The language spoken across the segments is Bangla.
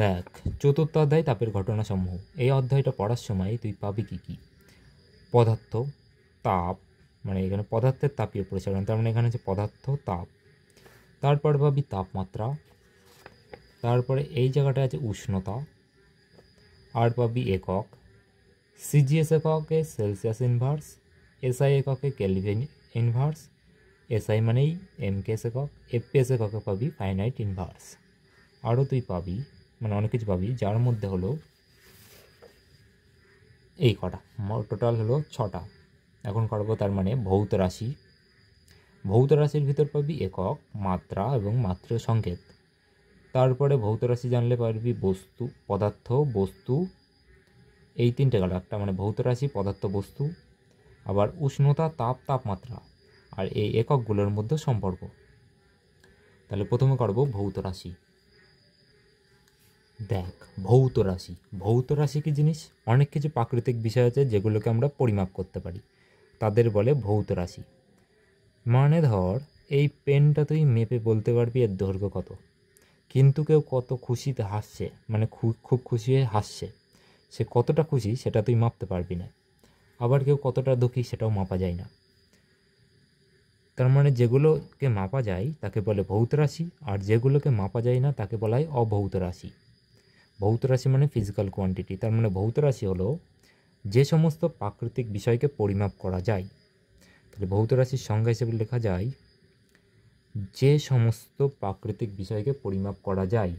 দেখ, চতুর্থ অধ্যায় তাপের ঘটনাসমূহ। এই অধ্যায়টা পড়ার সময় তুই পাবি কী কী? পদার্থ, তাপ, মানে এখানে পদার্থের তাপীয় প্রসারণ, তার মানে এখানে হচ্ছে পদার্থ, তাপ। তারপর পাবি তাপমাত্রা, তারপরে এই জায়গাটা আছে উষ্ণতা, আর পাবি একক। সিজিএস এককে সেলসিয়াস ইনভার্স, এসআই এককে কেলভিন ইনভার্স, এসআই মানেই এমকেএস একক, এফপিএস এককে পাবি ফাইনাইট ইনভার্স। আরও তুই পাবি, মানে অনেক কিছু পাবি, যার মধ্যে হলো এই কটা, টোটাল হলো 6টা। এখন করবো তার মানে ভৌত রাশি। ভৌত রাশির ভিতর পাবি একক, মাত্রা এবং মাত্রা সংকেত। তারপরে ভৌত রাশি জানলে পারবি বস্তু, পদার্থ, বস্তু, এই 3টে গেল একটা, মানে ভৌত রাশি, পদার্থ, বস্তু, আবার উষ্ণতা, তাপ, তাপমাত্রা, আর এই এককগুলোর মধ্যে সম্পর্ক। তাহলে প্রথমে করবো ভৌত রাশি। দেখ, ভৌত রাশি, ভৌত রাশি কী জিনিস? অনেক কিছু প্রাকৃতিক বিষয় আছে যেগুলোকে আমরা পরিমাপ করতে পারি, তাদের বলে ভৌত রাশি। মানে ধর, এই পেনটা তুই মেপে বলতে পারবি এর দৈর্ঘ্য কত, কিন্তু কেউ কত খুশিতে হাসছে, মানে খুব খুশি হয়ে হাসছে, সে কতটা খুশি সেটা তুই মাপতে পারবি না। আবার কেউ কতটা দুঃখী সেটাও মাপা যায় না। তার মানে যেগুলোকে মাপা যায় তাকে বলে ভৌত রাশি, আর যেগুলোকে মাপা যায় না তাকে বলা হয় অভৌত রাশি। ভৌত রাশি মানে ফিজিক্যাল কোয়ান্টিটি। তার মানে ভৌত রাশি হলো যে সমস্ত প্রাকৃতিক বিষয়কে পরিমাপ করা যায়। তাহলে ভৌত রাশির সংজ্ঞা হিসেবে লেখা যায় যে সমস্ত প্রাকৃতিক বিষয়কে পরিমাপ করা যায়।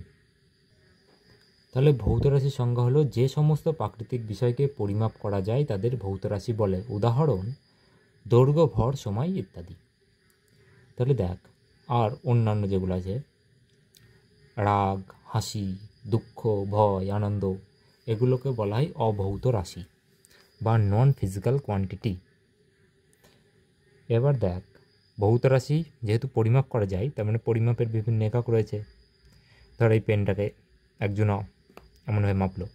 তাহলে ভৌত রাশির সংজ্ঞা হলো যে সমস্ত প্রাকৃতিক বিষয়কে পরিমাপ করা যায় তাদের ভৌত রাশি বলে। উদাহরণ দৈর্ঘ্য, ভর, সময় ইত্যাদি। তাহলে দেখ, আর অন্যান্য যেগুলো আছে, রাগ, হাসি, দুঃখ, ভয়, আনন্দ, এগুলোকে বলা হয় অভৌত রাশি বা নন ফিজিক্যাল কোয়ান্টিটি। এবার দেখ, ভৌত রাশি যেহেতু পরিমাপ করা যায়, তার মানে পরিমাপের বিভিন্ন একক রয়েছে। ধর এই পেনটাকে একজন এমনভাবে মাপলো,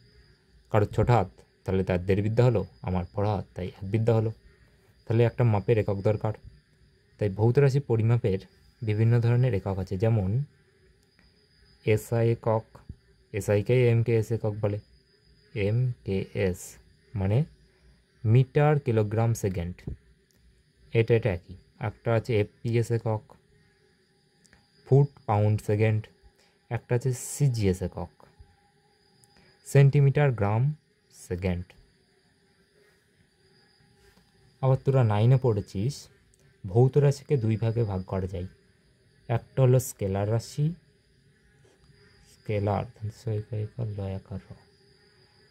কারোর ছোট হাত, তাহলে তার 1.5 বিদ্যা হলো, আমার বড় হাত তাই 1 বিদ্যা হলো। তাহলে একটা মাপের একক দরকার। তাই ভৌত রাশি পরিমাপের বিভিন্ন ধরনের একক আছে, যেমন এসআই একক, এসআইকে এমকেএস একক বলে। এমকেএস মানে মিটার, কিলোগ্রাম, সেকেন্ড, এটা একই। একটা আছে এফপিএস একক, ফুট, পাউন্ড, সেকেন্ড। একটা আছে সিজিএস একক, সেন্টিমিটার, গ্রাম, সেকেন্ড। আবার তোরা 9-এ পড়েছিস ভৌত রাশিকে 2 ভাগে ভাগ করা যায়। একটা হলো স্কেলার রাশি, স্কেলার,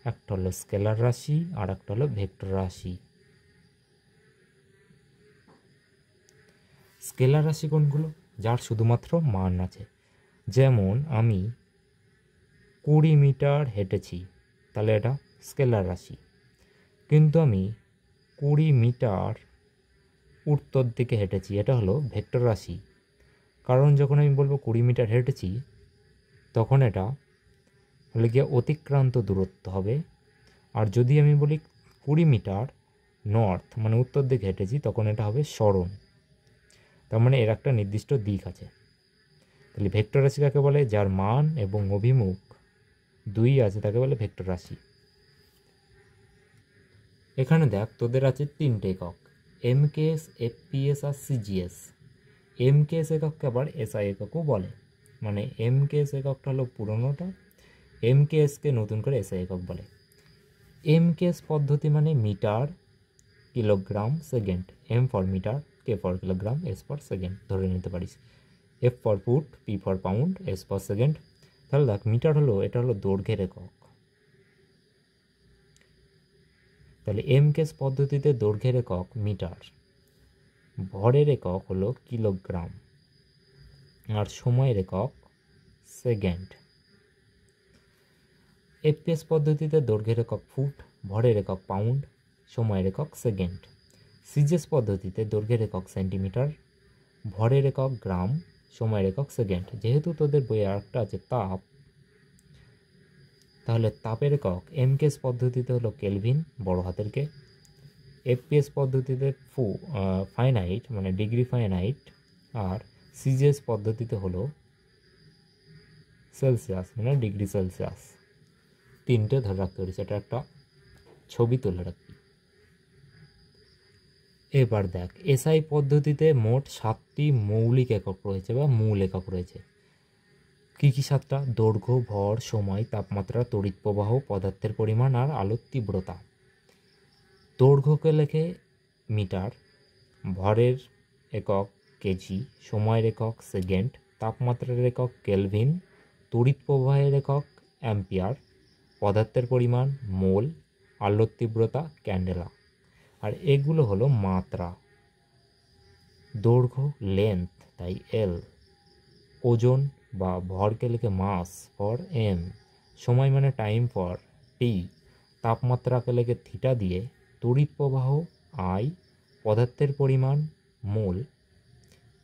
একটা হলো স্কেলার রাশি, আর একটা হলো ভেক্টর রাশি। স্কেলার রাশি কোনগুলো? যার শুধুমাত্র মান আছে। যেমন আমি 20 মিটার হেঁটেছি, তাহলে এটা স্কেলার রাশি। কিন্তু আমি 20 মিটার উত্তর দিকে হেঁটেছি, এটা হলো ভেক্টর রাশি। কারণ যখন আমি বলবো 20 মিটার হেঁটেছি, তখন এটা হলে গিয়ে অতিক্রান্ত দূরত্ব হবে। আর যদি আমি বলি 20 মিটার নর্থ, মানে উত্তর দিকে হেঁটেছি, তখন এটা হবে সরণ। তার মানে এর একটা নির্দিষ্ট দিক আছে। তাহলে ভেক্টর রাশি কাকে বলে? যার মান এবং অভিমুখ 2 আছে তাকে বলে ভেক্টর রাশি। এখানে দেখ, তোদের আছে 3টে একক, এমকেএস, এফপিএস আর সিজিএস। এমকেএস একককে আবার এসআই এককও বলে। মানে এমকেএস এককটা হলো পুরোনোটা, এমকেএসকে নতুন করে এসআই একক বলে। এমকেএস পদ্ধতি মানে metre, kilogram, second. M for metre, K for kilogram, S for second ধরে নিতে পারিস। F for foot, P for pound, S for second. তাহলে দেখ, মিটার হলো, এটা হলো দৈর্ঘ্যের একক। তাহলে এমকেএস পদ্ধতিতে দৈর্ঘ্যের একক মিটার, ভরের একক হলো কিলোগ্রাম, আর সময়ের একক সেকেন্ড। এফপিএস পদ্ধতিতে দৈর্ঘ্যের একক ফুট, ভরের একক পাউন্ড, সময়ের একক সেকেন্ড। সিজিএস পদ্ধতিতে দৈর্ঘ্যের একক সেন্টিমিটার, ভরের একক গ্রাম, সময়ের একক সেকেন্ড। যেহেতু তোদের বইয়ে আরেকটা আছে তাপ, তাহলে তাপের একক এমকেএস পদ্ধতিতে হলো কেলভিন, বড় হাতের কে। এফপিএস পদ্ধতিতে ফাইনাইট, মানে ডিগ্রি ফাইনাইট। আর সিজিএস পদ্ধতিতে হলো সেলসিয়াস মানে ডিগ্রি সেলসিয়াস, 3টে ধরে রাখতে পারিস। এটা একটা ছবি তুলে রাখবি। এবার দেখ, এসআই পদ্ধতিতে মোট 7টি মৌলিক একক রয়েছে বা মূল একক রয়েছে। কী কী 7টা? দৈর্ঘ্য, ভর, সময়, তাপমাত্রা, তড়িৎ প্রবাহ, পদার্থের পরিমাণ আর আলোর তীব্রতা। দৈর্ঘ্যকে লেখে মিটার, ভরের একক কেজি, সময়ের একক সেকেন্ড, তাপমাত্রার একক কেলভিন, তড়িৎ প্রবাহের একক অ্যাম্পিয়ার, পদার্থের পরিমাণ মোল, আলোর তীব্রতা ক্যান্ডেলা। আর এগুলো হলো মাত্রা। দৈর্ঘ্য লেন্থ, তাই এল। ওজন বা ভরকে লেখে মাস ফর এম, সময় মানে টাইম ফর টি, তাপমাত্রাকে লেখে থিটা দিয়ে, তড়িৎ প্রবাহ আই, পদার্থের পরিমাণ মোল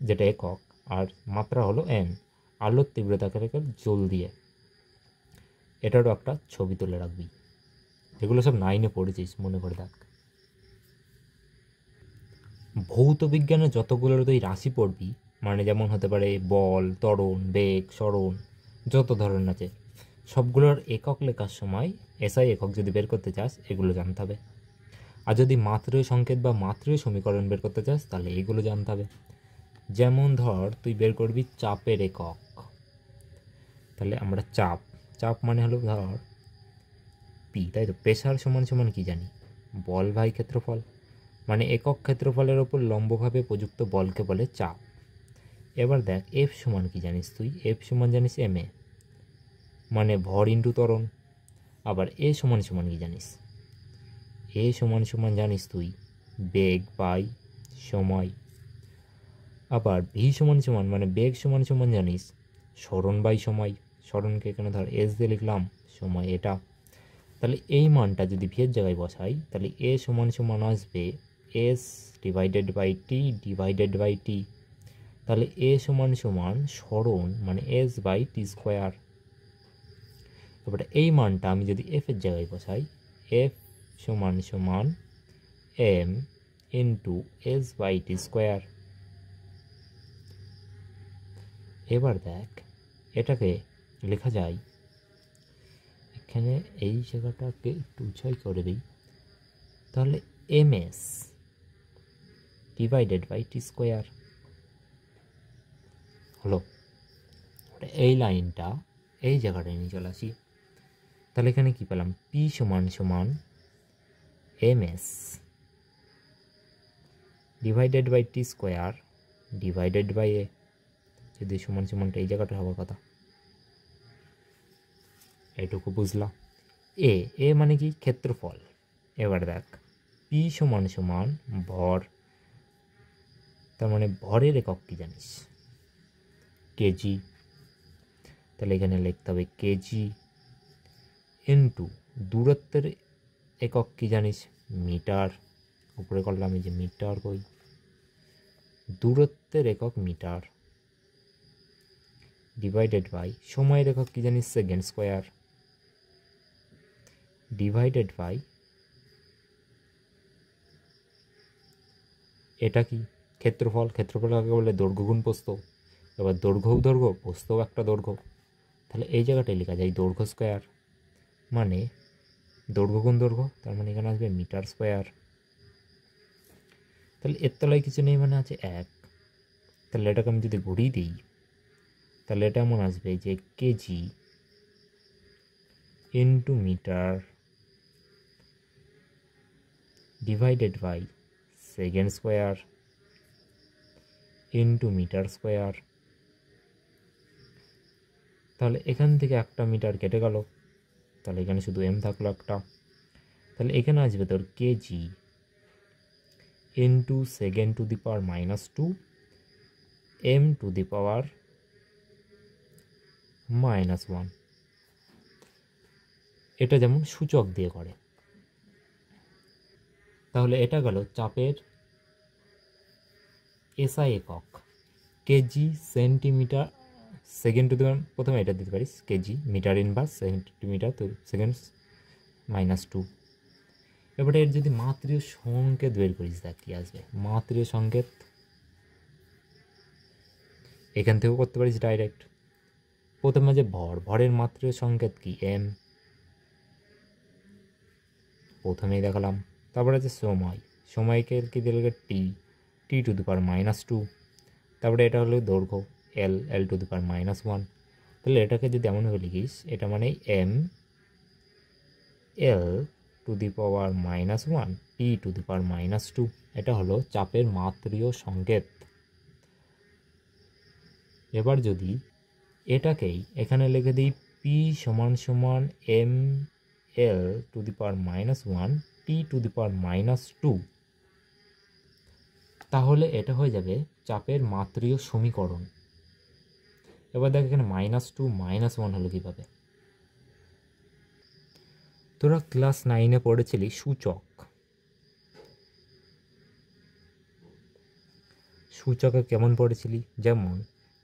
যেটা একক, আর মাত্রা হলো এন, আলোর তীব্রতাকে লেখে জোল দিয়ে। এটারও একটা ছবি তুলে রাখবি। এগুলো সব 9-এ পড়েছিস, মনে করে দেখ। ভৌত বিজ্ঞানে যতগুলো তুই রাশি পড়বি, মানে যেমন হতে পারে বল, ত্বরণ, বেগ, সরণ, যত ধরনের আছে, সবগুলোর একক লেখার সময় এসআই একক যদি বের করতে চাস এগুলো জানতে হবে। আর যদি মাত্রীয় সংকেত বা মাত্রীয় সমীকরণ বের করতে চাস তাহলে এগুলো জানতে হবে। যেমন ধর তুই বের করবি চাপের একক, তাহলে আমরা চাপ মানে হলো ধর পি, তাই তো। প্রেসার সমান সমান কি জানি? বল বাই ক্ষেত্রফল, মানে একক ক্ষেত্রফলের ওপর লম্বভাবে প্রযুক্ত বলকে বলে চাপ। এবার দেখ এফ সমান কি জানিস তুই? এফ সমান জানিস এম এ, মানে ভর ইন্টু ত্বরণ। আবার এ সমান সমান কি জানিস? এ সমান সমান জানিস তুই বেগ বাই সময়। আবার ভি সমান সমান মানে বেগ সমান সমান জানিস সরণ বাই সময়। সরণকে এখানে ধর এস দিয়ে লিখলাম, সময় এটা। তাহলে এই মানটা যদি ভি এর জায়গায় বসাই তাহলে এ সমান সমান আসবে s divided by t divided by t. তাহলে এ সমান সমান সরণ মানে এস বাই টি স্কোয়ার। এবারে এই মানটা আমি যদি এফ এর জায়গায় বসাই, এফ সমান সমান M into S by T square. এবার দেখ এটাকে লেখা যায়, এখানে এই জায়গাটাকে একটু উঁচাই করে দিই, তাহলে M S divided by T square হলো। এই লাইনটা এই জায়গাটায় নিয়ে চলে আসি, তাহলে এখানে কি পেলাম? পি সমান সমান m S divided by T square divided by a, যদি সমান সমানটা এই জায়গাটা হওয়ার কথা। এইটুকু বুঝলাম। এ মানে কি? ক্ষেত্রফল। এবার দেখ পি সমান সমান ভর, তার মানে ভরের একক কি জানিস? কেজি। তাহলে এখানে লিখতে হবে কেজি ইন্টু দূরত্বের একক কি জানিস? মিটার। উপরে করলাম এই যে মিটার, কই দূরত্বের একক মিটার, ডিভাইডেড বাই সময়ের একক কি জানিস? সেকেন্ড স্কোয়ার, ডিভাইডেড বাই এটা কি? ক্ষেত্রফল। ক্ষেত্রফল কাকে বলে? দৈর্ঘ্য গুণ প্রস্থ। এবার দৈর্ঘ্যও দৈর্ঘ্য, প্রস্থও একটা দৈর্ঘ্য, তাহলে এই জায়গাটায় লেখা যায় দৈর্ঘ্য স্কোয়ার, মানে দৈর্ঘ্য গুণ দৈর্ঘ্য, তার মানে এখানে আসবে মিটার স্কোয়ার। তাহলে এর তলায় কিছু নেই, মানে আছে 1। তাহলে এটাকে আমি যদি ঘুরিয়ে দিই তাহলে এটা এমন আসবে যে KG into metre divided by second square into metre square. তাহলে এখান থেকে একটা মিটার কেটে গেল, তাহলে এখানে শুধু এম থাকলো একটা। তাহলে এখানে আসবে তোর kg into second to the power -2 m to the power -1। এটা যেমন সূচক দিয়ে করে। তাহলে এটা গেল চাপের এসআই একক, kg centimetre second to the power, প্রথমে এটা দিতে পারিস কেজি, মিটার ইনভার্স সেন্টিমিটার তো সেকেন্ড -2। এবারে এর যদি মাত্রীয় সংকেত বের করিস দেখ কি আসবে। মাত্রীয় সংকেত এখান থেকেও করতে পারিস ডাইরেক্ট, প্রথমে যে ভরের মাত্রীয় সংকেত কি m, প্রথমেই দেখালাম। তারপরে আছে সময়কে কি দিলে t⁻², তারপরে এটা হলো দৈর্ঘ্য l⁻1। তাহলে এটাকে যদি এমনভাবে লিখিস, এটা মানে ml⁻1 t⁻², এটা হলো চাপের মাত্রীয় সংকেত। এবার যদি এটাকেই এখানে লিখে দিই p = ml⁻1 t⁻², তাহলে এটা হয়ে যাবে চাপের মাত্রীয় সমীকরণ। এবার দেখ এখানে -2 -1 হলো কীভাবে। তোরা ক্লাস 9-এ পড়েছিলি সূচকে কেমন পড়েছিলি? যেমন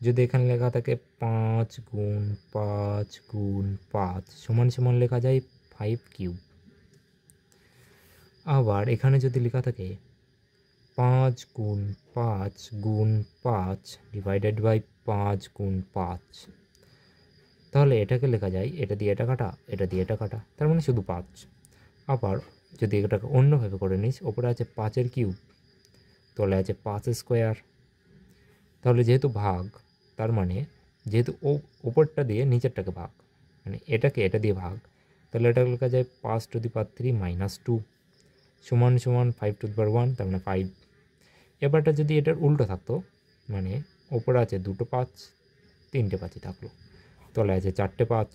যদি এখানে লেখা থাকে 5 × 5 × 5 = লেখা যায় 5³ আবার এখানে যদি লেখা থাকে 5 × 5 × 5 / 5 × 5, তাহলে এটাকে লেখা যায় এটা দিয়ে এটা কাটা, এটা দিয়ে এটা কাটা, তার মানে শুধু 5। আবার যদি এটাকে অন্যভাবে করে নিস, ওপরে আছে 5³ তলে আছে 5², তাহলে যেহেতু ভাগ, তার মানে যেহেতু ওপরটা দিয়ে নিচেরটাকে ভাগ, মানে এটাকে এটা দিয়ে ভাগ, তাহলে এটাকে লেখা যায় 5⁻³ - 2 = 5⁻1, তার মানে 5। এবারটা যদি এটার উল্টো থাকতো, মানে ওপরে আছে 2টো 5, 3টে 5ই থাকলো, তলে আছে 4টে 5,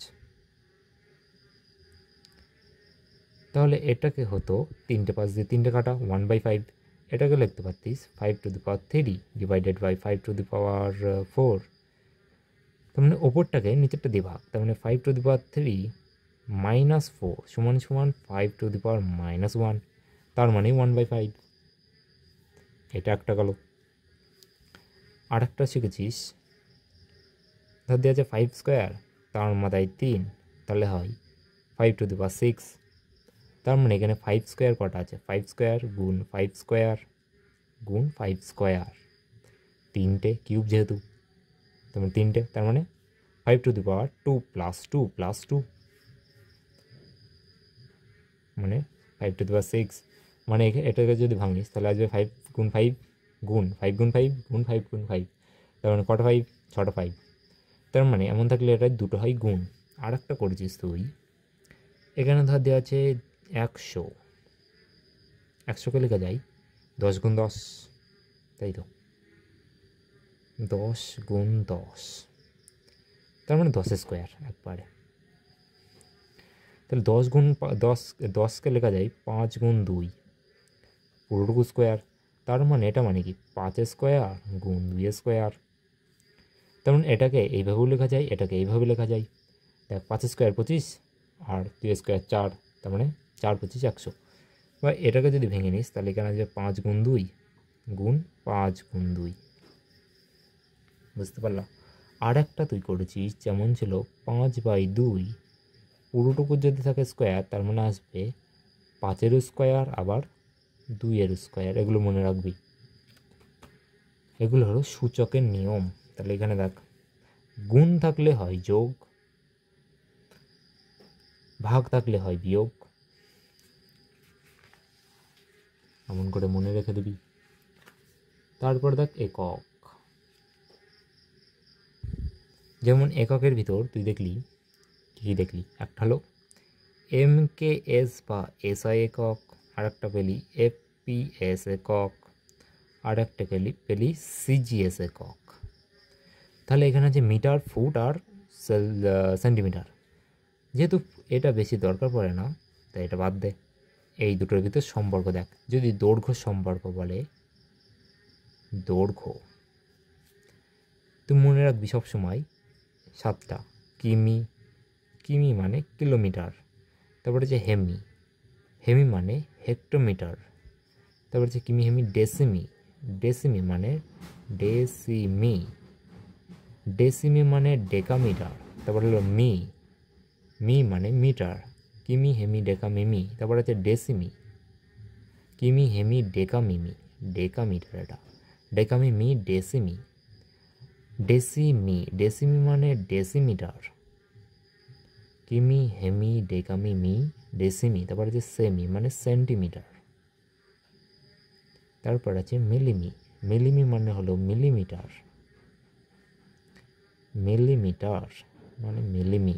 তাহলে এটাকে হতো 3টে 5 দিয়ে 3টে কাটা 1/5। এটাকে লিখতে পারতিস 5⁻³ / 5⁻4, তার মানে ওপরটাকে নিচেরটা দিয়ে ভাগ, তার মানে 5⁻³ - 4 = 5⁻1, তার মানে 1/5। এটা একটা গেল। আরেকটা শিখেছিস, ধর দিয়ে আছে 5², তার মাথায় 3, তাহলে হয় 5⁻6। তার মানে এখানে 5² কটা আছে? 5² × 5² × 5², 3টে কিউব যেহেতু, তার মানে 3টে, তার মানে 5⁻2 + 2 + 2 মানে 5⁻6। মানে এটাকে যদি ভাঙিস তাহলে আসবে 5 × 5 × 5 × 5 × 5 × 5, তার মানে কটা 5? 6টা 5। তার মানে এমন থাকলে এটা দুটো হয় গুণ। আর একটা করেছিস তুই, এখানে ধর দেওয়া আছে 100, 100কে লেখা যায় 10 × 10, তাই তো 10 × 10, তার মানে 10² একবারে। তাহলে 10 × 10কে লেখা যায় 5 × 2 পুরোটুকু স্কোয়ার, তার মানে এটা মানে কি 5² × 2²। তার মানে এটাকে এইভাবেও লেখা যায়, এটাকে এইভাবে লেখা যায়। দেখ 5² 25 আর 2² 4, তার মানে 4 × 25 100। এবার এটাকে যদি ভেঙে নিস তাহলে এখানে আসবে 5 × 2 × 5 × 2, বুঝতে পারলাম। আর একটা তুই করেছিস, যেমন ছিল 5/2 পুরোটুকু যদি থাকে স্কোয়ার, তার মানে আসবে 5-এর স্কোয়ার আবার 2-এর স্কোয়ার। এগুলো মনে রাখবি, এগুলো হলো সূচকের নিয়ম। তাহলে এখানে দেখ গুণ থাকলে হয় যোগ, ভাগ থাকলে হয় বিয়োগ, এমন করে মনে রেখে দিবি। তারপর দেখ একক, যেমন এককের ভিতর তুই দেখলি কী দেখলি, একটা হলো MKS বা SI একক, আর একটা পেলি FPS একক, আর একটা পেলি CGS একক। তাহলে এখানে আছে মিটার, ফুট আর সেন্টিমিটার। যেহেতু এটা বেশি দরকার পড়ে না, তাই এটা বাদ দে। এই দুটোর ভিতর সম্পর্ক দেখ, যদি দৈর্ঘ্য সম্পর্ক বলে, দৈর্ঘ্য তুই মনে রাখবি সবসময় 7টা। কিমি, কিমি মানে কিলোমিটার। তারপরে যে হেমি, হেমি মানে হেক্টোমিটার। তারপরে যে কিমি হেমি ডেসিমি, ডেসিমি মানে ডেসিমি, ডেসিমি মানে ডেকামিটার। তারপরে হলো মি, মি মানে মিটার। কিমি হেমি ডেকামিমি, তারপরে আছে ডেসিমি, কিমি হেমি ডেকামিমি, ডেকামিটার এটা, ডেকামিমি ডেসিমি। ডেসিমি, ডেসিমি মানে ডেসিমিটার। কিমি, হেমি, ডেকামি, মি, ডেসিমি। তারপর আছে সেমি মানে সেন্টিমিটার। তারপর আছে মিলিমি, মিলিমি মানে হলো মিলিমিটার। মিলিমিটার মানে মিলিমি।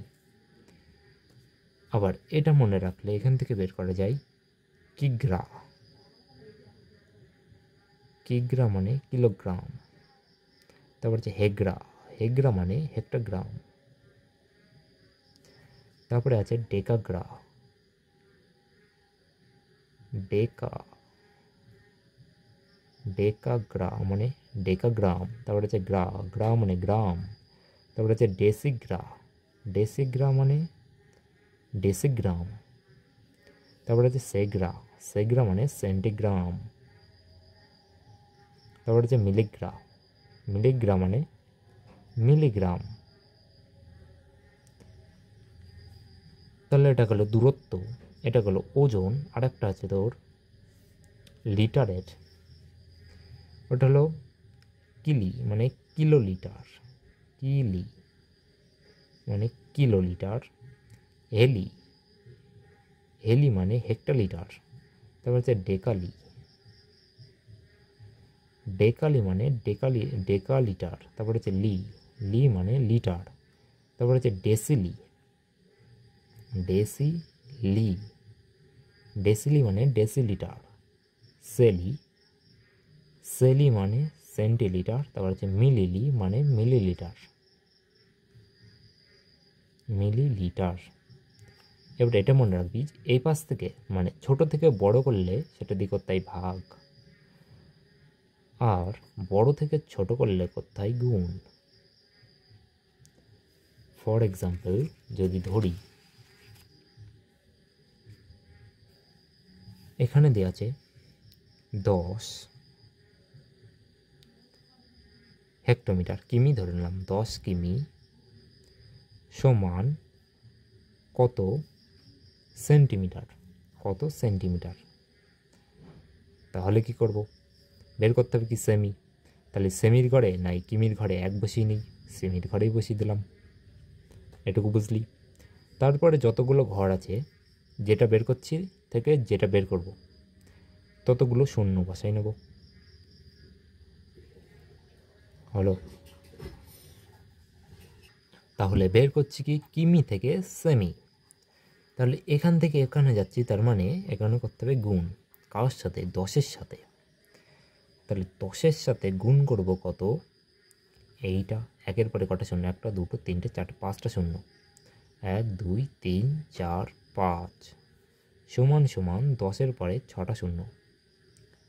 আবার এটা মনে রাখলে এখান থেকে বের করা যায় কিগ্রা, কিগ্রা মানে কিলোগ্রাম। তারপর হচ্ছে হেগ্রা, হেগ্রা মানে হেক্টোগ্রাম। তারপরে আছে ডেকাগ্রা, ডেকা, ডেকাগ্রা মানে ডেকাগ্রাম। তারপরে আছে গ্রা, গ্রা মানে গ্রাম। তারপরে আছে ডেসিগ্রা, ডেসিগ্রা মানে ডেসিগ্রাম। তারপরে আছে সেগ্রা, সেগ্রা মানে সেন্টিগ্রাম। তারপরে আছে মিলিগ্রা, মিলিগ্রা মানে মিলিগ্রাম। তাহলে এটা গেলো দূরত্ব, এটা গেলো ওজন। আর একটা আছে তোর লিটারের, ওটা হলো কিলি মানে কিলোলিটার, কিলি মানে কিলোলিটার। হেলি, হেলি মানে হেক্টোলিটার। তারপর হচ্ছে ডেকালি, ডেকালি মানে ডেকালি ডেকালিটার। তারপর হচ্ছে লি, লি মানে লিটার। তারপর হচ্ছে ডেসিলি, ডেসিলি, ডেসিলি মানে ডেসিলিটার। সেলি, সেলি মানে সেন্টিলিটার। তারপর হচ্ছে মিলিলি মানে মিলিলিটার, মিলিলিটার। এবার এটা মনে রাখবি এই পাশ থেকে মানে ছোট থেকে বড় করলে সেটা দিয়ে করতে হয় ভাগ, আর বড় থেকে ছোট করলে করতে হয় গুণ। ফর এক্সাম্পল যদি ধরি এখানে দেওয়া আছে 10 হেক্টোমিটার, কিমি ধরে নিলাম, 10 কিমি সমান কত সেন্টিমিটার, কত সেন্টিমিটার। তাহলে কি করব, বের করতে হবে কি সেমি। তাহলে সেমির ঘরে নাই কিমির ঘরে এক বসিয়ে নিই, সেমির ঘরেই বসিয়ে দিলাম। এটুকু বুঝলি। তারপরে যতগুলো ঘর আছে যেটা বের করছি থেকে যেটা বের করব ততগুলো শূন্য বসাই নেব। হলো, তাহলে বের করছি কি কিমি থেকে সেমি। তাহলে এখান থেকে এখানে যাচ্ছি, তার মানে এখানে করতে হবে গুণ। কার সাথে, 10-এর সাথে। তাহলে 10-এর সাথে গুণ করব কত, এইটা একের পরে কটা শূন্য, 1 2 3 4 5টা শূন্য, 1 2 3 4 5 সমান সমান 10-এর পরে 6টা শূন্য,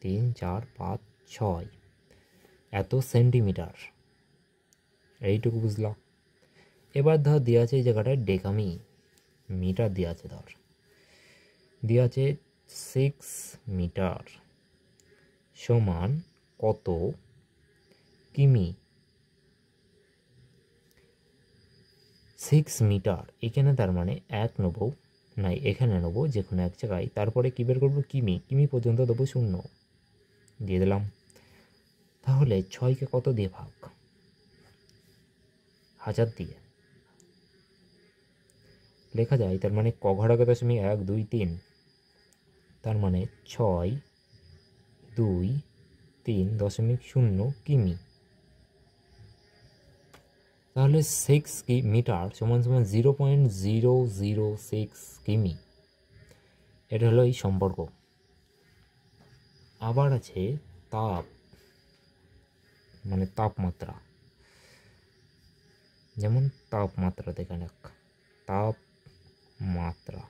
3 4 5 6 এত সেন্টিমিটার। এইটুকু বুঝলাম। এবার ধর দেওয়া আছে এই জায়গাটায় ডেকামি, মিটার দেওয়া আছে, ধর দেওয়া আছে 6 মিটার সমান কত কিমি। 6 মিটার এখানে তার মানে 1 নেবো, নাই এখানে নেবো যে কোনো এক জায়গায়। তারপরে কী বের করবো কিমি, কিমি পর্যন্ত দেবো শূন্য, দিয়ে দিলাম। তাহলে 6কে কত দিয়ে ভাগ, 1000 দিয়ে লেখা যায়। তার মানে ক ঘর আগে 1 2 3, তার মানে 6 2 3 0 কিমি। তাহলে 6 মিটার সমান সমান 0.006 কিমি। এটা হলো এই সম্পর্ক। আবার আছে তাপ মানে তাপমাত্রা, যেমন তাপমাত্রা দেখে রাখ, তাপমাত্রা,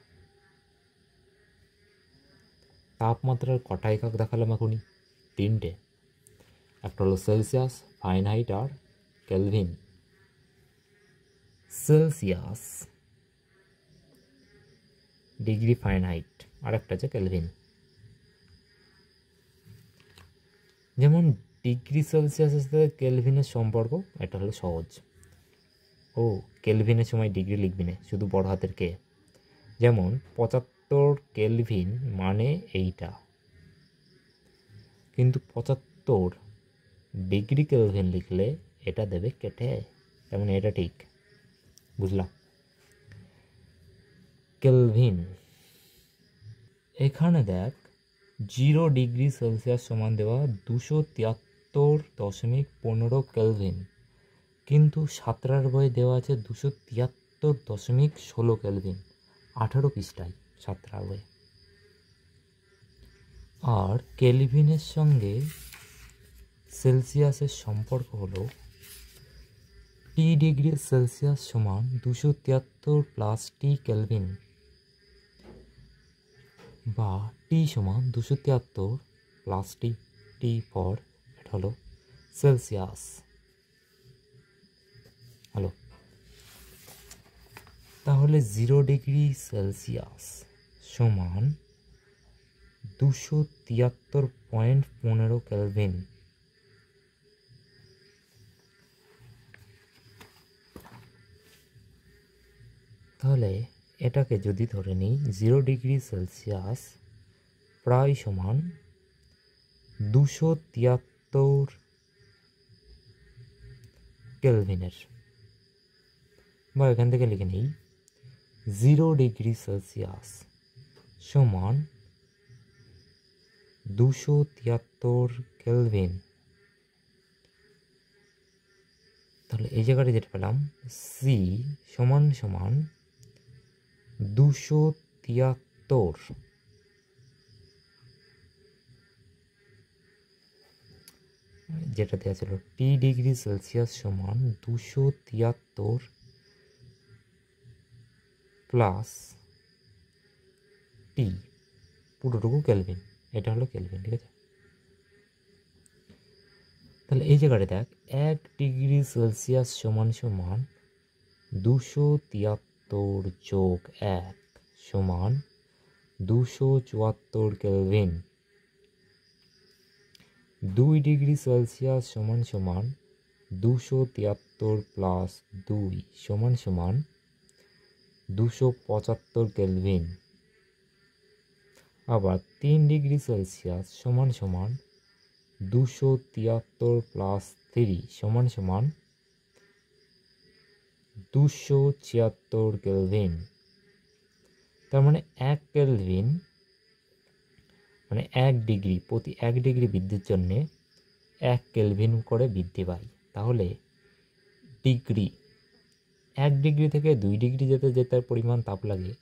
তাপমাত্রার কটা একক দেখালাম এখনই, 3টে। একটা হলো সেলসিয়াস, ফারেনহাইট আর কেলভিন। সেলসিয়াস, ডিগ্রি ফারেনহাইট, আর একটা আছে কেলভিন। যেমন ডিগ্রি সেলসিয়াসের সাথে কেলভিনের সম্পর্ক, এটা হলো সহজ। ও কেলভিনের সময় ডিগ্রি লিখবি না, শুধু বড় হাতের কে। যেমন 75 কেলভিন মানে এইটা, কিন্তু 75 ডিগ্রি কেলভিন লিখলে এটা দেবে কেটে, তার মানে এটা ঠিক, বুঝলাম। কেলভিন, এখানে দেখ 0°C সমান দেওয়া 273.15 কেলভিন, কিন্তু সাঁতরার বই দেওয়া আছে 273.16 কেলভিন, 18 পৃষ্ঠায় সাঁতরার বই। আর কেলভিনের সঙ্গে সেলসিয়াসের সম্পর্ক হলো T°C সমান 273 প্লাস টি কেলভিন, বা টি সমান 273 প্লাস টি, টি ফর এটা হলো সেলসিয়াস। হলো, তাহলে 0°C সমান 273.15 কেলভিন। তাহলে এটাকে যদি ধরে নিই 0°C প্রায় সমান 273 কেলভিনের, বা এখান থেকে লিখে নিই 0°C সমান 273 কেলভিন। তাহলে এই জায়গাটা যেটা পেলাম সি সমান সমান 273, যেটা দেওয়া ছিল T°C সমান 273 প্লাস টি পুরোটুকু কেলভিন, এটা হলো কেলভিন, ঠিক আছে। তাহলে এই জায়গাটা দেখ 1°C সমান সমান 273 যোগ 1 সমান 274 কেলভিন। 2°C সমান সমান 273 প্লাস 2 সমান সমান 275 কেলভিন। আবার 3°C সমান সমান 273 প্লাস 3 সমান সমান 276 কেলভিন। তার মানে 1 কেলভিন মানে 1° প্রতি 1° বৃদ্ধির জন্যে 1 কেলভিন করে বৃদ্ধি পায়। তাহলে ডিগ্রি 1° থেকে 2° যেতে যে তার পরিমাণ তাপ লাগে,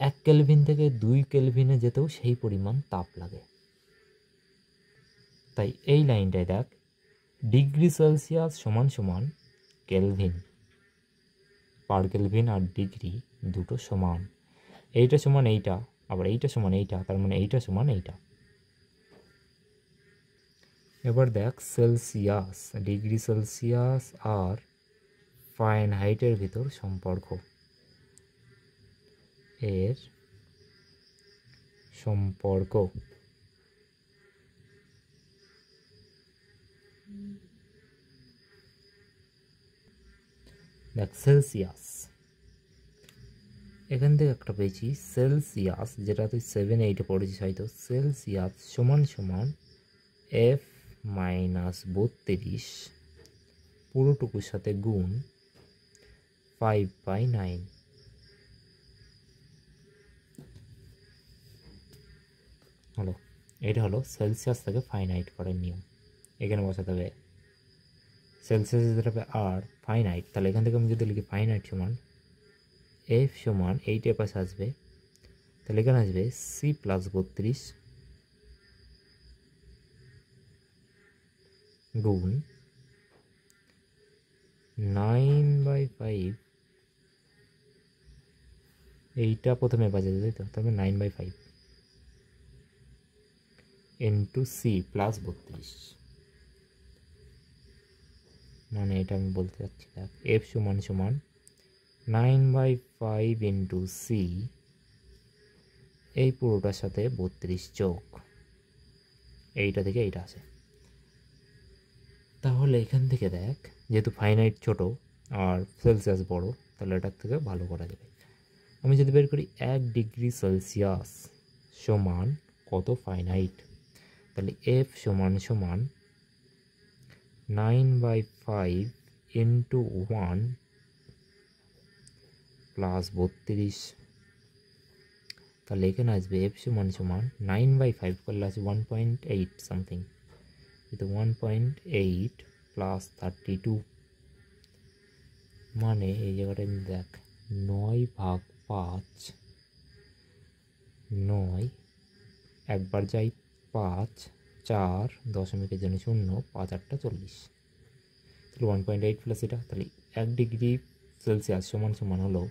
1 কেলভিন থেকে 2 কেলভিনে যেতেও সেই পরিমাণ তাপ লাগে। তাই এই লাইনটায় দেখ °C সমান সমান কেলভিন, পার কেলভিন আর ডিগ্রি দুটো সমান, এইটা সমান এইটা, আবার এইটা সমান এইটা, তার মানে এইটা সমান এইটা। এবার দেখ সেলসিয়াস, °C আর ফারেনহাইটের ভিতর সম্পর্ক, এর সম্পর্ক। দেখ সেলসিয়াস, এখান থেকে একটা পেয়েছি সেলসিয়াস, যেটা তুই 7-8 পড়েছিস হয়তো। সেলসিয়াস সমান সমান F-32 পুরোটুকুর সাথে গুণ 5/9। হলো, এটা হলো সেলসিয়াস থেকে ফারেনহাইট করার নিয়ম। এখানে বসাতে হবে সেলসিয়াস যেটা হবে আর ফারেনহাইট, তাহলে এখান থেকে আমি যদি লিখি ফারেনহাইট সমান F সমান 8 এর পাশে আসবে, তাহলে এখানে আসবে C+32 গুণ 9/5, এইটা প্রথমে বাজে তাই তো, তারপরে 9/5 ইন্টু C+32, মানে এটা আমি বলতে চাচ্ছি দেখ F সমান সমান 9/5 ইন্টু C, এই পুরোটার সাথে 32 যোগ এইটা থেকে এইটা আসে। তাহলে এখান থেকে দেখ যেহেতু ফারেনহাইট ছোট আর সেলসিয়াস বড়, তাহলে এটার থেকে ভালো করা যাবে। আমি যদি বের করি 1°C সমান কত ফারেনহাইট, তাহলে F সমান সমান 9/5 ইন্টু 1 প্লাস 32। তাহলে এখানে আসবে এফ সমান সমান 9/5 করলে আছে 1.8 সামথিং, কিন্তু 1.8 প্লাস 32, মানে এই জায়গাটায় দেখ 9/5, 9 একবার যাই 5, 4 দশমিকের জন্য 0, 5 8 40, তাহলে 1.8 প্লাস এটা, তাহলে 1 ডিগ্রি সেলসিয়াস সমান সমান হলো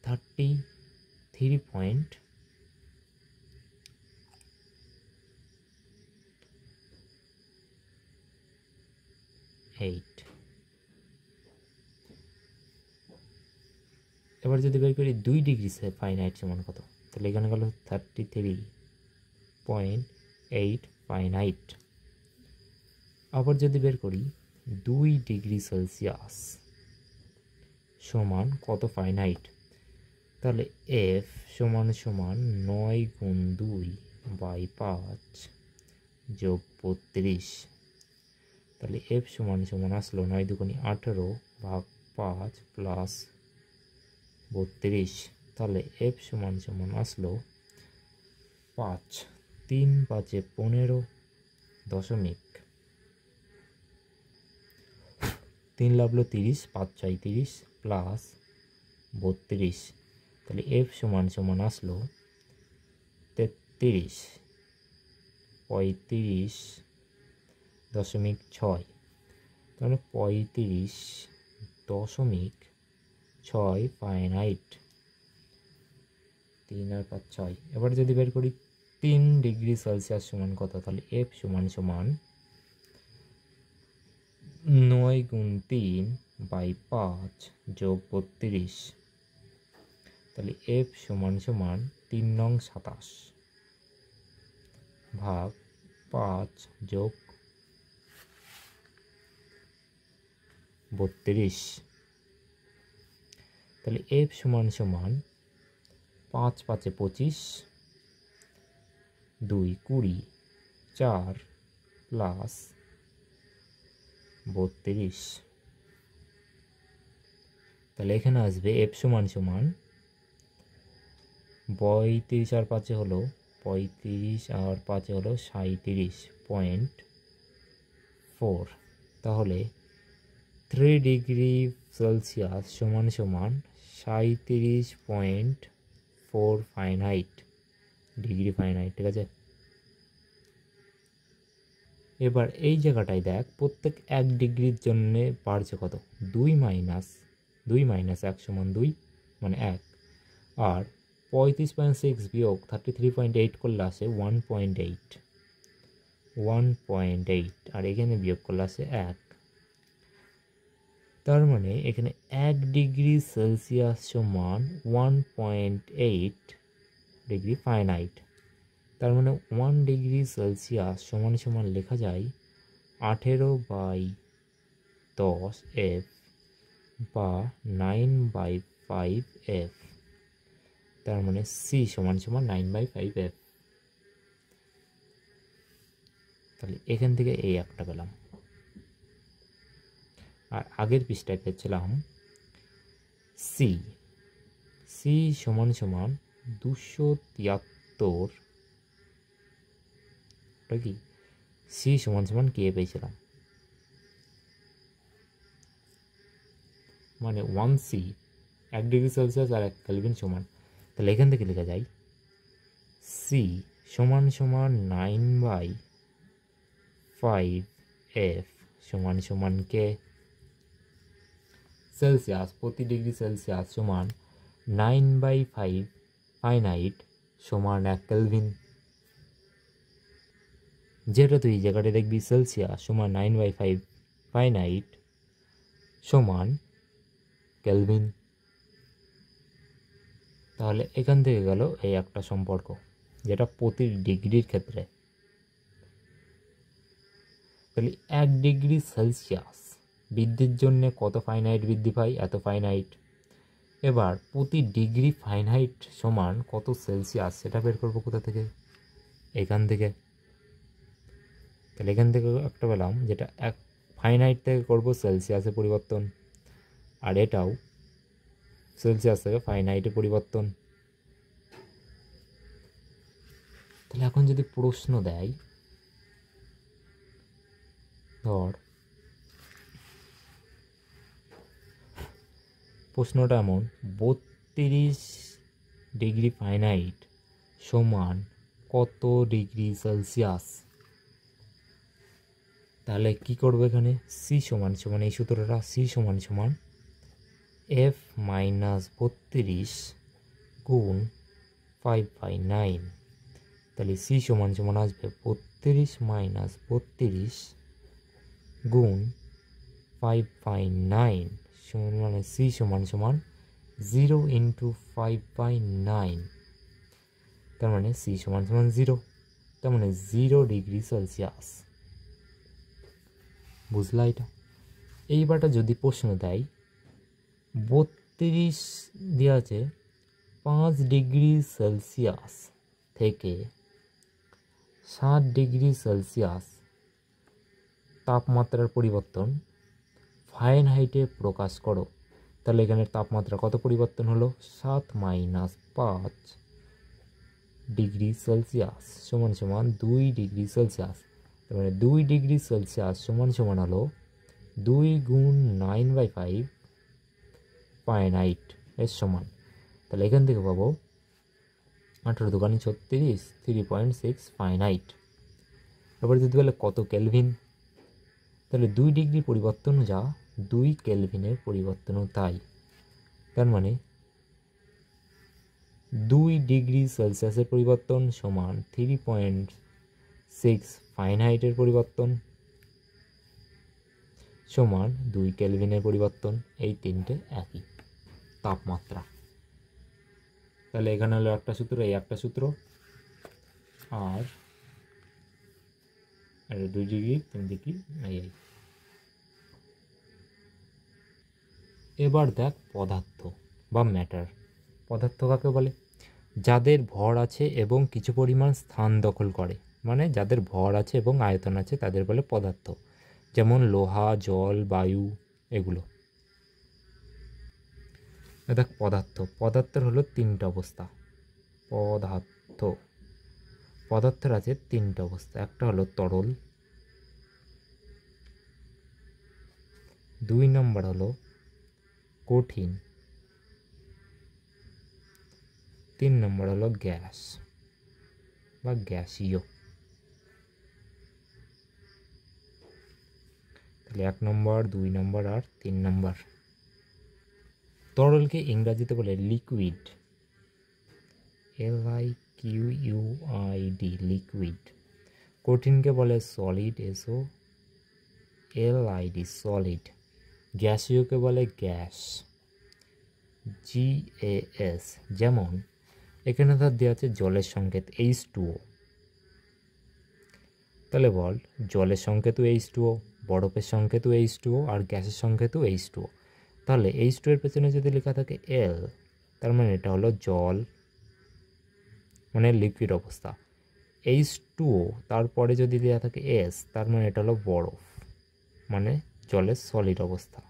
33.8। এবার যদি বের করি 2 ডিগ্রি ফাইনাইট সমান কত, তাহলে এখানে গেল 33.8 ফাইনাইট। আবার যদি বের করি 2 ডিগ্রি সেলসিয়াস সমান কত ফাইনাইট, তাহলে এফ সমান সমান 9 গুণ 2/5 যোগ 32, তাহলে এফ সমান সমান আসলো 9 দুগুণে 18 ভাগ 5 প্লাস 32, তাহলে এফ সমান সমান আসলো 5, 3 5 15 দশমিক 3 লাগলো 30, 5 6 30 প্লাস 32, তাহলে এফ সমান সমান আসলো 35.6, তাহলে 35.6 ফাইনাইট। 3 আর 5 6। এবার যদি বের করি 3 ডিগ্রি সেলসিয়াস সমান কত, তাহলে এফ সমান সমান 9 গুণ 3/5 যোগ 32, তাহলে এফ সমান সমান 3 নং 27 ভাগ 5 যোগ 32, তাহলে এফ সমান সমান 5 5 25, 2 20, 4 প্লাস 32, তাহলে এখানে আসবে এফ সমান সমান 35 আর 5 হলো 35 আর 5 হলো 37.4, তাহলে 3 ডিগ্রি সেলসিয়াস সমান সমান 37.4 ফাইনাইট ডিগ্রি ফাইনাইট, ঠিক আছে। এবার এই জায়গাটায় দেখ প্রত্যেক 1 ডিগ্রির জন্য বাড়ছে কত, 2 মাইনাস 1 সমান 2 মানে 1, আর 35.6 বিয়োগ 33.8 করলে আসে 1.8, আর এখানে বিয়োগ করলে আসে 1, তার মানে এখানে 1 ডিগ্রি সেলসিয়াস সমান 1.8 ডিগ্রি ফাইনাইট, তার মানে 1 ডিগ্রি সেলসিয়াস সমান সমান লেখা যায় 18/10 এফ বা 9/5 এফ, তার মানে সি সমান সমান 9/5 এফ। তাহলে এখান থেকে এই একটা পেলাম। আর আগের পৃষ্ঠায় পেয়েছিলাম সি সমান সমান 273, কি সি সমান সমান কে পেয়েছিলাম, মানে 1C 1 ডিগ্রি সেলসিয়াস আর 1 কেলভিন সমান, তাহলে এখান থেকে লেখা যায় সি সমান সমান 9/5 এফ সমান সমান কে, সেলসিয়াস প্রতি ডিগ্রি সেলসিয়াস সমান 9/5 ফাইনাইট সমান 1 কেলভিন, যেটা তুই জায়গাটা দেখবি সেলসিয়াস সমান 9/5 ফাইনাইট সমান কেলভিন, তাহলে এখান থেকে গেল এই একটা সম্পর্ক যেটা প্রতি ডিগ্রির ক্ষেত্রে, তাহলে 1 ডিগ্রি সেলসিয়াস বৃদ্ধির জন্য কত ফাইনাইট বৃদ্ধি পায়, এত ফাইনাইট। এবার প্রতি ডিগ্রি ফাইনাইট সমান কত সেলসিয়াস সেটা বের করবো কোথা থেকে, এখান থেকে, তাহলে এখান থেকে একটা পেলাম যেটা ফারেনহাইট থেকে করব সেলসিয়াসে পরিবর্তন, আর এটাও সেলসিয়াস থেকে ফারেনহাইটে পরিবর্তন। তাহলে এখন যদি প্রশ্ন দেয়, ধর প্রশ্নটা এমন 32 ডিগ্রি ফারেনহাইট সমান কত ডিগ্রি সেলসিয়াস, তাহলে কি করবো এখানে সি সমান সমান এই সূত্রটা সি সমান সমান এফ মাইনাস 32 গুণ 5/9, তাহলে সি সমান সমান আসবে 32 মাইনাস 32 গুণ 5/9 সমান মানে সি সমান সমান 0 ইন্টু 5/9, তার মানে সি সমান সমান 0, তার মানে 0 ডিগ্রি সেলসিয়াস। বুঝলা এটা? এইবারটা যদি প্রশ্ন দেয় 32 দেওয়া আছে 5 ডিগ্রি সেলসিয়াস থেকে 7 ডিগ্রি সেলসিয়াস তাপমাত্রার পরিবর্তন ফারেনহাইটে প্রকাশ করো, তাহলে এখানে তাপমাত্রা কত পরিবর্তন হলো 7 মাইনাস 5 ডিগ্রি সেলসিয়াস সমান সমান 2 ডিগ্রি সেলসিয়াস, তার মানে 2 ডিগ্রি সেলসিয়াস সমান সমান হলো 2 গুণ 9/5 ফারেনহাইট এর সমান। তাহলে এখান থেকে পাবো 18 দুগুণে 36 3.6 ফারেনহাইট। এবার যদি বলে কত কেলভিন, তাহলে 2 ডিগ্রি পরিবর্তন যা 2 কেলভিনের পরিবর্তনও তাই, তার মানে 2 ডিগ্রি সেলসিয়াসের পরিবর্তন সমান 3.6 ফারেনহাইটের পরিবর্তন সমান 2 কেলভিনের পরিবর্তন, এই তিনটে একই তাপমাত্রা। তাহলে এখানে হলো একটা সূত্র, এই একটা সূত্র, আর 2 ডিগ্রি 3 ডিগ্রি এই। এবার দেখ পদার্থ বা ম্যাটার। পদার্থ কাকে বলে? যাদের ভর আছে এবং কিছু পরিমাণ স্থান দখল করে, মানে যাদের ভর আছে এবং আয়তন আছে তাদের বলে পদার্থ, যেমন লোহা, জল, বায়ু এগুলো। দেখ পদার্থের হলো 3টা অবস্থা। পদার্থের আছে 3টা অবস্থা, একটা হলো তরল, 2 নম্বর হলো কঠিন, 3 নম্বর হলো গ্যাস বা গ্যাসীয়। তাহলে 1 নম্বর, 2 নম্বর আর 3 নম্বর। তরলকে ইংরাজিতে বলে লিকুইড, LIQUID লিকুইড। কঠিনকে বলে সলিড, SOLID সলিড। গ্যাসীয়কে বলে গ্যাস, GAS। যেমন এখানে ধর দেওয়া আছে জলের সংকেত H2O, তাহলে বল জলের সংকেত H2O, বরফের সংকেত H2O আর গ্যাসের সংকেত H2O। তাহলে H2 এর পেছনে যদি লেখা থাকে L, তার মানে এটা হলো জল, মানে লিকুইড অবস্থা। H2O তারপরে যদি দেওয়া থাকে S, তার মানে এটা হলো বরফ, মানে জলের সলিড অবস্থা।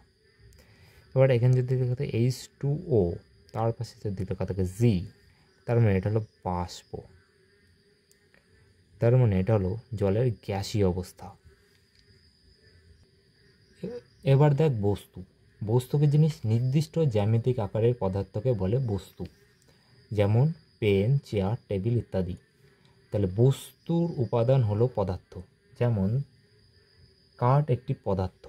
এবার এখানে যদি লেখা থাকে H2O, তার পাশে যদি লেখা থাকে G, তার মানে এটা হলো বাষ্প, তার মানে এটা হলো জলের গ্যাসীয় অবস্থা। এবার দেখ বস্তুকে জিনিস নির্দিষ্ট জ্যামিতিক আকারের পদার্থকে বলে বস্তু, যেমন পেন, চেয়ার, টেবিল ইত্যাদি। তাহলে বস্তুর উপাদান হলো পদার্থ, যেমন কাঠ একটি পদার্থ,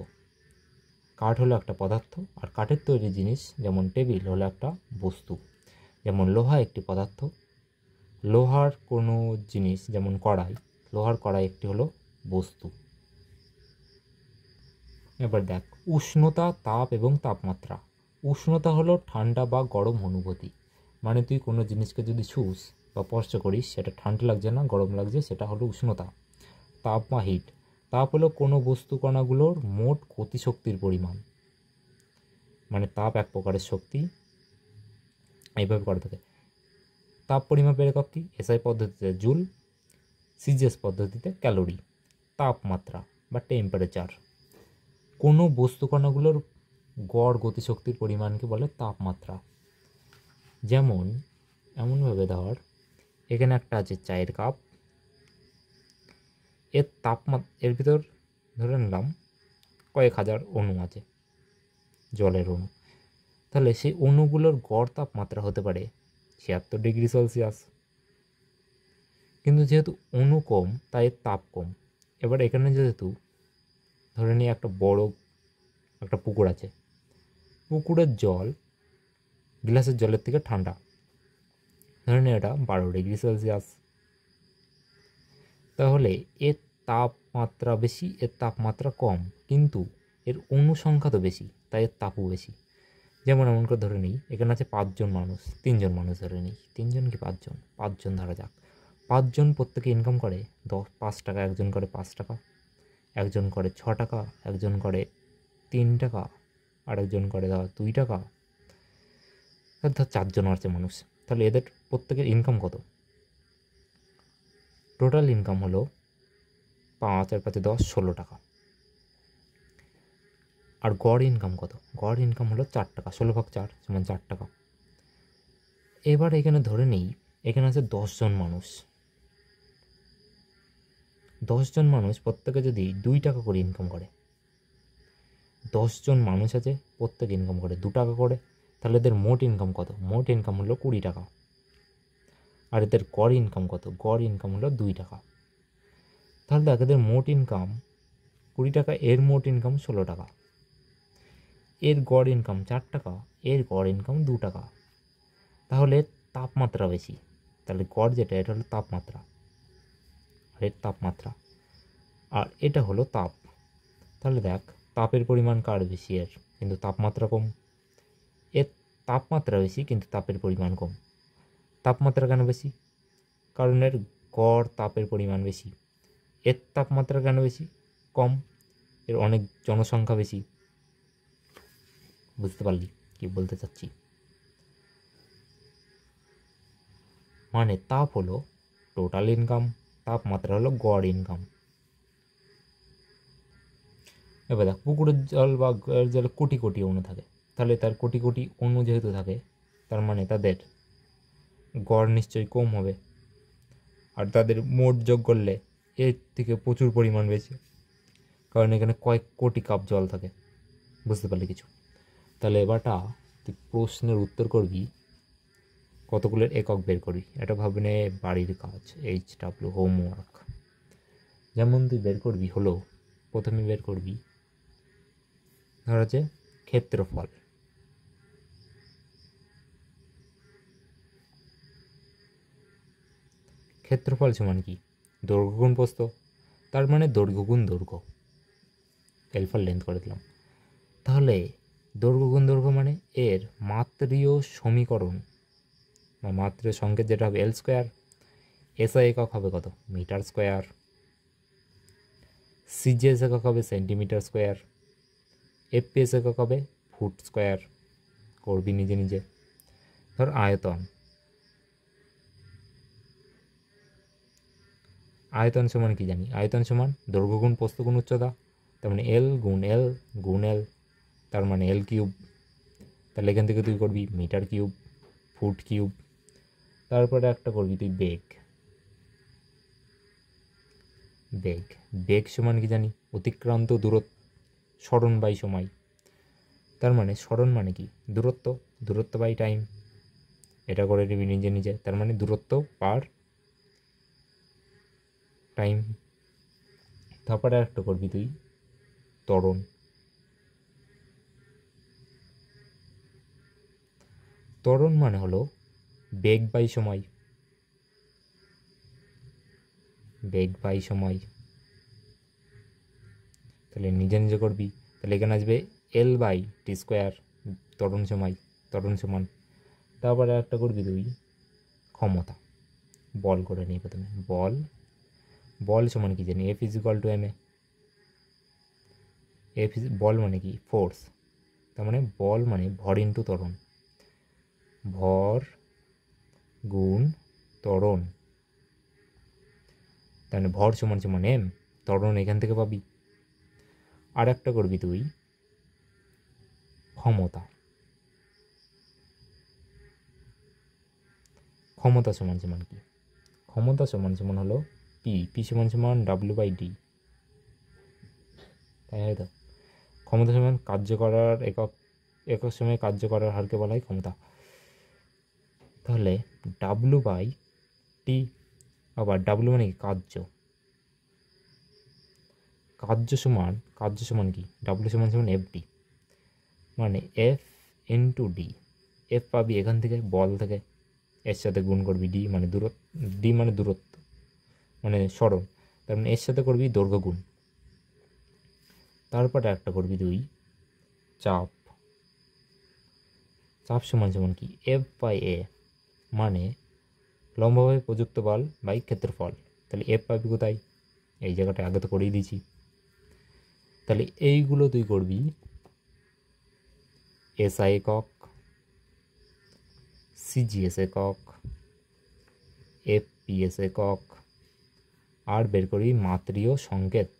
কাঠ হলো একটা পদার্থ, আর কাঠের তৈরি জিনিস যেমন টেবিল হলো একটা বস্তু। যেমন লোহা একটি পদার্থ, লোহার কোনো জিনিস যেমন কড়াই, লোহার কড়াই একটি হলো বস্তু। এবার দেখ উষ্ণতা, তাপ এবং তাপমাত্রা। উষ্ণতা হলো ঠান্ডা বা গরম অনুভূতি, মানে তুই কোনো জিনিসকে যদি ছুঁস বা স্পর্শ করিস সেটা ঠান্ডা লাগছে না গরম লাগছে, সেটা হলো উষ্ণতা। তাপ বা হিট, তাপ হলো কোনো বস্তু কণাগুলোর মোট গতিশক্তির পরিমাণ, মানে তাপ এক প্রকারের শক্তি, এইভাবে করা থাকে। তাপ পরিমাপের একক কি? SI পদ্ধতিতে জুল, CGS পদ্ধতিতে ক্যালোরি। তাপমাত্রা বা টেম্পারেচার। কোনো বস্তুকণাগুলোর গড় গতিশক্তির পরিমাণকে বলে তাপমাত্রা। যেমন এমনভাবে ধর, এখানে একটা আছে চায়ের কাপ, এর এর ভিতর ধরে নিলাম কয়েক হাজার অণু আছে, জলের অণু। তাহলে সেই অণুগুলোর গড় তাপমাত্রা হতে পারে 76 ডিগ্রি সেলসিয়াস। কিন্তু যেহেতু অণু কম তাই এর তাপ কম। এবার এখানে যেহেতু ধরে নিই একটা বড় একটা পুকুর আছে, পুকুরের জল গ্লাসের জলের থেকে ঠান্ডা, ধরে নিই এটা 12 ডিগ্রি সেলসিয়াস। তাহলে এর তাপমাত্রা বেশি, এর তাপমাত্রা কম, কিন্তু এর অণু সংখ্যা তো বেশি, তাই এর তাপও বেশি। যেমন এমন করে ধরে নিই এখানে আছে 5 জন মানুষ, 3 জন মানুষ ধরে নিই, 3 জন কি 5 জন, 5 জন ধরা যাক। 5 জন প্রত্যেকে ইনকাম করে 5 টাকা, একজন করে 5 টাকা, একজন করে 6 টাকা, একজন করে 3 টাকা, আর একজন করে ধর 2 টাকা, ধর 4 জন আছে মানুষ। তাহলে এদের প্রত্যেকের ইনকাম কত? টোটাল ইনকাম হলো 5 আর 5 10, 16 টাকা। আর গড় ইনকাম কত? গড় ইনকাম হলো 4 টাকা, 16 ভাগ 4 সমান 4 টাকা। এবার এখানে ধরে নেই এখানে আছে 10 জন মানুষ। 10 জন মানুষ প্রত্যেকে যদি 2 টাকা করে ইনকাম করে, 10 জন মানুষ আছে প্রত্যেকে ইনকাম করে 2 টাকা করে, তাহলে এদের মোট ইনকাম কত? মোট ইনকাম হলো 20 টাকা। আর এদের গড় ইনকাম কত? গড় ইনকাম হলো 2 টাকা। তাহলে দেখ এদের মোট ইনকাম 20 টাকা, এর মোট ইনকাম 16 টাকা, এর গড় ইনকাম 4 টাকা, এর গড় ইনকাম 2 টাকা। তাহলে তাপমাত্রা বেশি, তাহলে গড় যেটা এটা হলো তাপমাত্রা, আর এর তাপমাত্রা, আর এটা হলো তাপ। তাহলে দেখ তাপের পরিমাণ কার বেশি? এর, কিন্তু তাপমাত্রা কম। এর তাপমাত্রা বেশি কিন্তু তাপের পরিমাণ কম। তাপমাত্রা কেন বেশি? কারণ এর গড় তাপের পরিমাণ বেশি। এর তাপমাত্রা কেন বেশি? কম, এর অনেক জনসংখ্যা বেশি। বুঝতে পারলি কি বলতে চাচ্ছি? মানে তাপ হলো টোটাল ইনকাম, তাপমাত্রা হলো গড় ইনকাম। এবার দেখ পুকুরের জল বা জলে কোটি কোটি অণু থাকে, তাহলে তার কোটি কোটি অণু যেহেতু থাকে তার মানে তাদের গড় নিশ্চয়ই কম হবে, আর তাদের মোট যোগ করলে এর থেকে প্রচুর পরিমাণ বেশি, কারণ এখানে কয়েক কোটি কাপ জল থাকে। বুঝতে পারলি কিছু? তাহলে এবারটা তুই প্রশ্নের উত্তর করবি, কতগুলোর একক বের করবি, এটা ভাবে নে বাড়ির কাজ, HW হোমওয়ার্ক। যেমন তুই বের করবি হলো, প্রথমে বের করবি ধর হচ্ছে ক্ষেত্রফল। ক্ষেত্রফল সমান কি? দৈর্ঘ্য গুণ প্রস্থ, তার মানে দৈর্ঘ্য গুণ দৈর্ঘ্য, এলফার লেন্থ করে দিলাম। তাহলে দৈর্ঘ্য গুণ দৈর্ঘ্য মানে এর মাত্রীয় সমীকরণ বা মাত্রীয় সংকেত যেটা হবে L স্কোয়ার। SI একক হবে কত? Metre square. CGS একক হবে সেন্টিমিটার স্কোয়ার। FPS একক হবে ফুট স্কোয়ার। করবি নিজে নিজে। ধর আয়তন, আয়তন সমান কি জানি? আয়তন সমান দৈর্ঘ্য গুণ প্রস্থ গুণ উচ্চতা, তার মানে L গুণ L গুণ L, তার মানে L কিউব। তাহলে এখান থেকে তুই করবি মিটার কিউব, ফুট কিউব। তারপরে একটা করবি তুই বেগ। বেগ, বেগ সমান কি জানি? অতিক্রান্ত দূরত্ব, সরণ বাই সময়। তার মানে সরণ মানে কি? দূরত্ব, দূরত্ব বাই টাইম। এটা করে নিবি নিজে নিজে, তার মানে দূরত্ব পার টাইম। তারপরে একটা করবি তুই ত্বরণ। ত্বরণ মানে হলো বেগ বাই সময়, বেগ বাই সময়। তাহলে নিজে নিজে করবি, তাহলে এখানে আসবে L/T স্কোয়ার, ত্বরণ সময়, ত্বরণ সমান। তারপরে একটা করবি তুই ক্ষমতা, বল করে নিই প্রথমে। বল, বল সমান কি জানি? F=ma। বল মানে কি? ফোর্স, তার মানে বল মানে ভর ইন্টু ত্বরণ, ভর গুণ ত্বরণ। তার মানে ভর সমান সমান m, ত্বরণ এখান থেকে পাবি। আর একটা করবি তুই ক্ষমতা। ক্ষমতা সমান সমান কি? ক্ষমতা সমান সমান হলো পি সমান সমান W/D, তাই হয়তো। ক্ষমতা সমান কার্য করার একক সময়ে কার্য করার হারকে বলা হয় ক্ষমতা। তাহলে W/T, আবার W মানে কি? কার্য। কার্য সমান কি? W সমান সমান FD, মানে F/D। F পাবি এখান থেকে, বল থেকে, এর সাথে গুণ করবি D মানে দূরত্ব, D মানে দূরত্ব মানে সরণ, তার মানে এর সাথে করবি দৈর্ঘ্য গুণ। তারপরে একটা করবি তুই চাপ। চাপ সমান সমান কি? F/A, মানে লম্বভাবে প্রযুক্ত বল বাই ক্ষেত্রফল। তাহলে F পাবি কোথায়? এই জায়গাটা আগে তো করেই দিয়েছি। তাহলে এইগুলো তুই করবি SI একক, CGS একক, FPS একক, আর বের করবি মাত্রীয় সংকেত।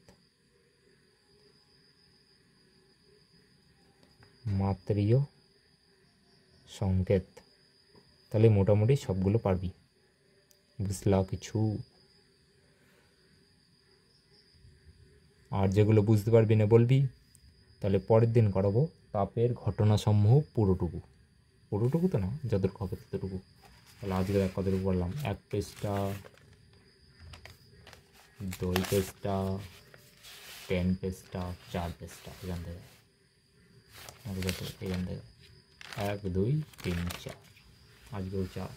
মাত্রীয় সংকেত। তাহলে মোটামুটি সবগুলো পারবি। বুঝলা কিছু? আর যেগুলো বুঝতে পারবি না বলবি, তাহলে পরের দিন করাবো তাপের ঘটনাসমূহ পুরোটুকু তো না, যতটুকু হবে ততটুকু। তাহলে আজকে কতটুকু পড়লাম? 1 পৃষ্ঠা, 2 পৃষ্ঠা, 10 পৃষ্ঠা, 4 পৃষ্ঠা। এখান থেকে এখান থেকে 1, 2, 3, 4, আজকেও 4।